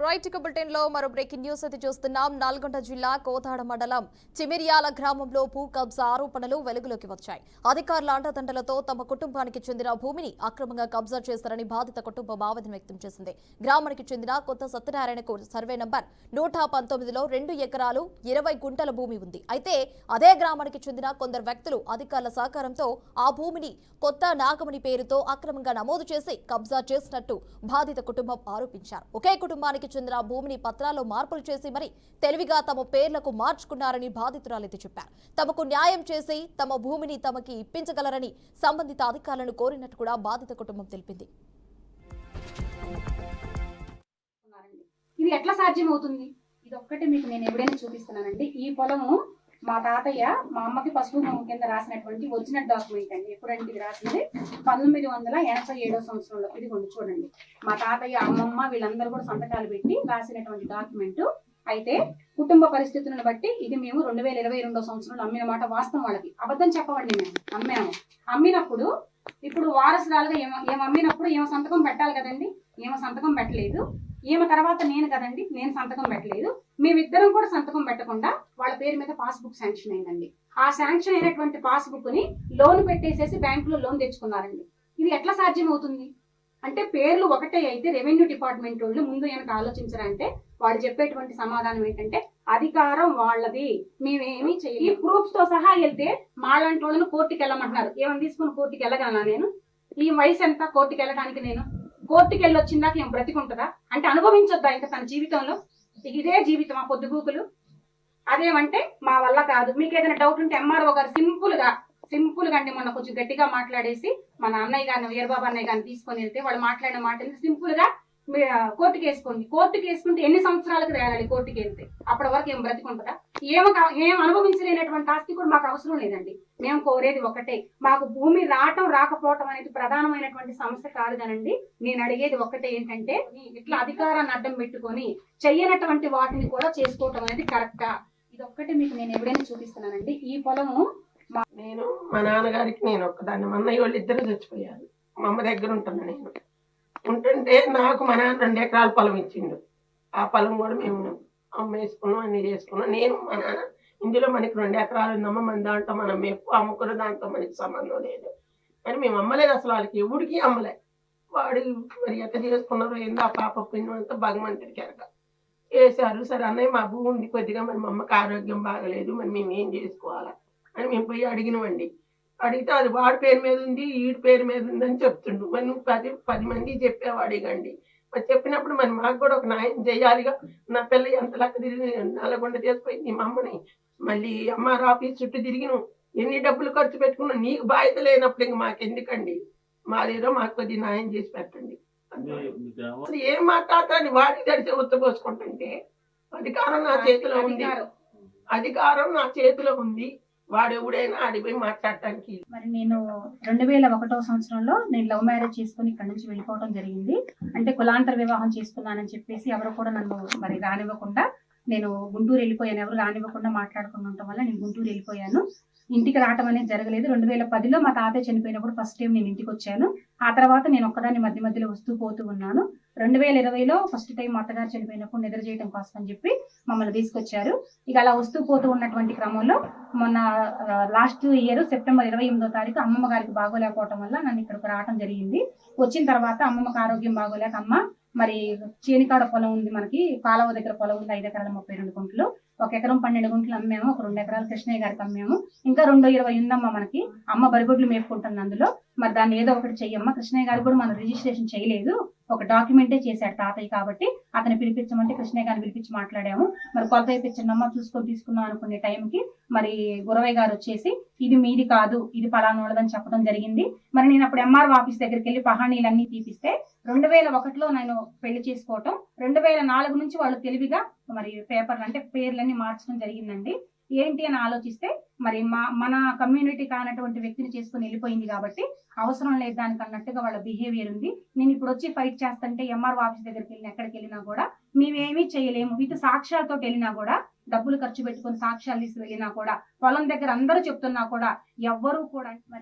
Right bulletin లో మరో breaking news అయితే చూస్తున్నాం. నల్గొండ జిల్లా కోతాడ మండలం చిమిర్యాల గ్రామంలో భూ కబ్జా ఆరోపణలు వెలుగులోకి వచ్చాయి. అధికారుల అండదండలతో తమ కుటుంబానికి చెందిన భూమిని అక్రమంగా కబ్జా చేస్తారని బాధిత కుటుంబం ఆవేదన వ్యక్తం చేసింది. గ్రామానికి చెందిన కొత్త సత్యనారాయణకు సర్వే నంబర్ 119లో 2 ఎకరాలు 20 గుంటల భూమి ఉంది. అయితే అదే గ్రామానికి చెందిన కొందరు వ్యక్తులు అధికారుల సహకారంతో ఆ భూమిని కొత్త నాగమణి పేరుతో అక్రమంగా నమోదు చేసి కబ్జా చేసినట్టు బాధిత కుటుంబం ఆరోపించారు. ఒకే కుటుంబానికి చెందిన భూమిని పత్రాల్లో మార్పులు చేసి మరి తెలివిగా తమ పేర్లకు మార్చుకున్నారని బాధితురాలైతే చెప్పారు. తమకు న్యాయం చేసి తమ భూమిని తమకి ఇప్పించగలరని సంబంధిత అధికారులను కోరినట్టు కూడా బాధిత కుటుంబం తెలిపింది. ఇది ఎట్లా సాధ్యమవుతుంది? ఇది ఒక్కటి మీకు నేను ఎవిడెన్స్ చూపిస్తున్నానండి. ఈ పొలము మా తాతయ్య మా అమ్మకి పసుపు కింద రాసినటువంటి ఒరిజినల్ డాక్యుమెంట్ అండి. ఎప్పుడంటే ఇది రాసింది 1987వ సంవత్సరంలో. ఇది కొంచెం చూడండి, మా తాతయ్య అమ్మమ్మ వీళ్ళందరూ కూడా సంతకాలు పెట్టి రాసినటువంటి డాక్యుమెంట్. అయితే కుటుంబ పరిస్థితులను బట్టి ఇది మేము 2022వ సంవత్సరంలో అమ్మిన మాట వాస్తవం. వాళ్ళకి అబద్ధం చెప్పవండి, మేము అమ్మాము. అమ్మినప్పుడు ఇప్పుడు వారసురాలుగా ఏం అమ్మినప్పుడు ఏమో సంతకం పెట్టాలి కదండి, ఏమో సంతకం పెట్టలేదు. ఈమె తర్వాత నేను కదండి, నేను సంతకం పెట్టలేదు. మేమిద్దరం కూడా సంతకం పెట్టకుండా వాళ్ళ పేరు మీద పాస్బుక్ శాంక్షన్ అయిందండి. ఆ శాంక్షన్ అయినటువంటి పాస్బుక్ ని లోన్ పెట్టేసేసి బ్యాంకులో లోన్ తెచ్చుకున్నారండి. ఇది ఎట్లా సాధ్యం అవుతుంది అంటే, పేర్లు ఒకటే అయితే రెవెన్యూ డిపార్ట్మెంట్ వాళ్ళు ముందు వెనక ఆలోచించారంటే వాడు చెప్పేటువంటి సమాధానం ఏంటంటే అధికారం వాళ్ళది, మేమేమీ చెయ్యి. ఈ ప్రూఫ్స్ తో సహా వెళ్తే మాలాంటి వాళ్ళను కోర్టుకి వెళ్ళమంటున్నారు. ఏమని తీసుకుని కోర్టుకి వెళ్ళగలనా నేను? ఈ వయసు ఎంత కోర్టుకి వెళ్ళడానికి? నేను కోర్టుకి వెళ్ళి వచ్చిందాక ఏం బ్రతికుంటుందా? అంటే అనుభవించొద్దా ఇంకా తన జీవితంలో? ఇదే జీవితం ఆ పొద్దుగూకులు? అదేమంటే మా వల్ల కాదు. మీకు ఏదైనా డౌట్ ఉంటే ఎంఆర్ఓ గారు సింపుల్ గా అండి మొన్న కొంచెం గట్టిగా మాట్లాడేసి మన అన్నయ్య గారిని వీరబాబు అన్నయ్య గారిని తీసుకొని వెళ్తే వాళ్ళు మాట్లాడిన మాటని సింపుల్ గా కోర్టుకి వేసుకోండి. కోర్టుకి వేసుకుంటే ఎన్ని సంవత్సరాలకు తేలాలి కోర్టుకి వెళ్తే? అప్పటి వరకు ఏం బ్రతికుంటుందా? ఏం అనుభవించలేనటువంటి ఆస్తి కూడా మాకు అవసరం లేదండి. మేము కోరేది ఒకటే, మాకు భూమి రావటం రాకపోవటం అనేది ప్రధానమైనటువంటి సమస్య కాదు కానండి. నేను అడిగేది ఒకటే ఏంటంటే, ఇట్లా అధికారాన్ని అడ్డం పెట్టుకొని చెయ్యనటువంటి వాటిని కూడా చేసుకోవటం అనేది కరెక్టా? ఇది ఒక్కటి మీకు నేను ఎవిడెన్స్ చూపిస్తున్నానండి. ఈ పొలము మా నాన్నగారికి నేను ఒక్కదాన్ని, మా అన్నయ్య వాళ్ళు ఇద్దరు చచ్చిపోయారు. మా అమ్మ దగ్గర ఉంటున్నా. నేను ఉంటుంటే నాకు మా నాన్న 2 ఎకరాల పొలం ఇచ్చిండు. ఆ పొలం కూడా మేము అమ్మేసుకున్నాం, అన్ని చేసుకున్నాం. నేను మా నాన్న ఇందులో మనకి 2 ఎకరాలు ఉందమ్మా, మన దాంట్లో మనం ఎక్కువ అమ్ముకున్న దాంట్లో మనకి సంబంధం లేదు అని మేము అమ్మలేదు. అసలు వాళ్ళకి ఎవడికి అమ్మలే. వాడు మరి ఎట్లా చేసుకున్నారో ఏందో ఆ పాప పుణ్యం అంతా భగవంతుడికి ఎరక వేశారు. సరే అన్నయ్య మా భూమి ఉంది కొద్దిగా, మరి మా అమ్మకి ఆరోగ్యం బాగలేదు, మరి మేము ఏం చేసుకోవాలా అని మేము పోయి అడిగినామండి. అడిగితే అది వాడి పేరు మీద ఉంది, వీడి పేరు మీద ఉంది అని చెప్తుండు. మరి నువ్వు 10 మంది చెప్పేవాడు ఇకండి. మరి చెప్పినప్పుడు మరి మాకు కూడా ఒక న్యాయం చేయాలిగా. నా పిల్ల ఎంత లెక్క తిరిగి నల్లగొండ చేసిపోయింది మా అమ్మని, మళ్ళీ ఎంఆర్ ఆఫీస్ చుట్టూ తిరిగిను, ఎన్ని డబ్బులు ఖర్చు పెట్టుకున్నాం. నీకు బాధ్యత లేనప్పుడు ఇంక మాకెందుకండి, మాదేదో మాకు కొద్ది న్యాయం చేసి పెట్టండి. ఏం మాట్లాడతాను వాడికి తడిచి ఉత్తపోసుకుంటుంటే అధికారం నా చేతిలో ఉంది, అధికారం నా చేతిలో ఉంది. వాడు ఎవడైనా అడిగిపోయి మాట్లాడటానికి. మరి నేను 2001వ సంవత్సరంలో నేను లవ్ మ్యారేజ్ చేసుకుని ఇక్కడ నుంచి వెళ్ళిపోవడం జరిగింది. అంటే కులాంతర వివాహం చేసుకున్నానని చెప్పేసి ఎవరు కూడా నన్ను మరి రానివ్వకుండా నేను గుంటూరు వెళ్ళిపోయాను. ఎవరు రానివ్వకుండా మాట్లాడుకుని ఉండటం వల్ల నేను గుంటూరు వెళ్ళిపోయాను. ఇంటికి రావటం అనేది జరగలేదు. 2010లో మా తాతయ్య చనిపోయినప్పుడు ఫస్ట్ టైం నేను ఇంటికి వచ్చాను. ఆ తర్వాత నేను ఒక్కదాన్ని మధ్య మధ్యలో వస్తూ పోతూ ఉన్నాను. 2020లో ఫస్ట్ టైం మా అత్తగారు చనిపోయినప్పుడు నిద్ర చేయడం కోసం అని చెప్పి మమ్మల్ని తీసుకొచ్చారు. ఇక అలా వస్తూ పోతూ ఉన్నటువంటి క్రమంలో మొన్న లాస్ట్ ఇయర్ సెప్టెంబర్ 28వ తారీఖు అమ్మమ్మ గారికి బాగోలేకపోవటం వల్ల నన్ను ఇక్కడికి రావడం జరిగింది. వచ్చిన తర్వాత అమ్మమ్మకి ఆరోగ్యం బాగోలేక అమ్మ మరి చేనికాడ పొలం ఉంది, మనకి కాలువ దగ్గర పొలం ఉంది, 5 ఎకరాల 32 గుంటలు. 1 ఎకరం 12 గుంటలు అమ్మాము. ఒక 2 ఎకరాలు కృష్ణయ్య గారికి అమ్మాము. ఇంకా 220 ఉందమ్మా మనకి. అమ్మ బరిగొడ్లు మేపుకుంటుంది అందులో. మరి దాన్ని ఏదో ఒకటి చెయ్యమ్మా. కృష్ణయ్య గారికి కూడా మనం రిజిస్ట్రేషన్ చేయలేదు, ఒక డాక్యుమెంటే చేశాడు తాతయ్య కాబట్టి అతను పిలిపించమంటే కృష్ణయ్య గారిని పిలిపించి మాట్లాడాము. మరి కొలత వేయించండమ్మా చూసుకొని తీసుకుందాం అనుకునే టైంకి మరి గురవయ్య గారు వచ్చేసి ఇది మీది కాదు, ఇది పలానోళ్ళదని చెప్పడం జరిగింది. మరి నేను అప్పుడు ఎంఆర్ఓ ఆఫీస్ దగ్గరికి వెళ్ళి పహానీలన్నీ తీపిస్తే 2001లో నేను పెళ్లి చేసుకోవటం, 2004 నుంచి వాళ్ళు తెలివిగా మరి పేపర్లు అంటే పేర్లన్నీ మార్చడం జరిగిందండి. ఏంటి అని ఆలోచిస్తే మరి మన కమ్యూనిటీ కానటువంటి వ్యక్తిని చేసుకుని వెళ్ళిపోయింది కాబట్టి అవసరం లేదు దానికి అన్నట్టుగా వాళ్ళ బిహేవియర్ ఉంది. నేను ఇప్పుడు వచ్చి ఫైట్ చేస్తుంటే ఎంఆర్ఓ ఆఫీస్ దగ్గరికి వెళ్ళిన ఎక్కడికి వెళ్ళినా కూడా మేమేమీ చేయలేము, విత్ సాక్ష్యాలతో వెళ్ళినా కూడా, డబ్బులు ఖర్చు పెట్టుకుని సాక్ష్యాలు తీసి వెళ్ళినా కూడా, పొలం దగ్గర అందరూ చెప్తున్నా కూడా ఎవ్వరూ కూడా మరి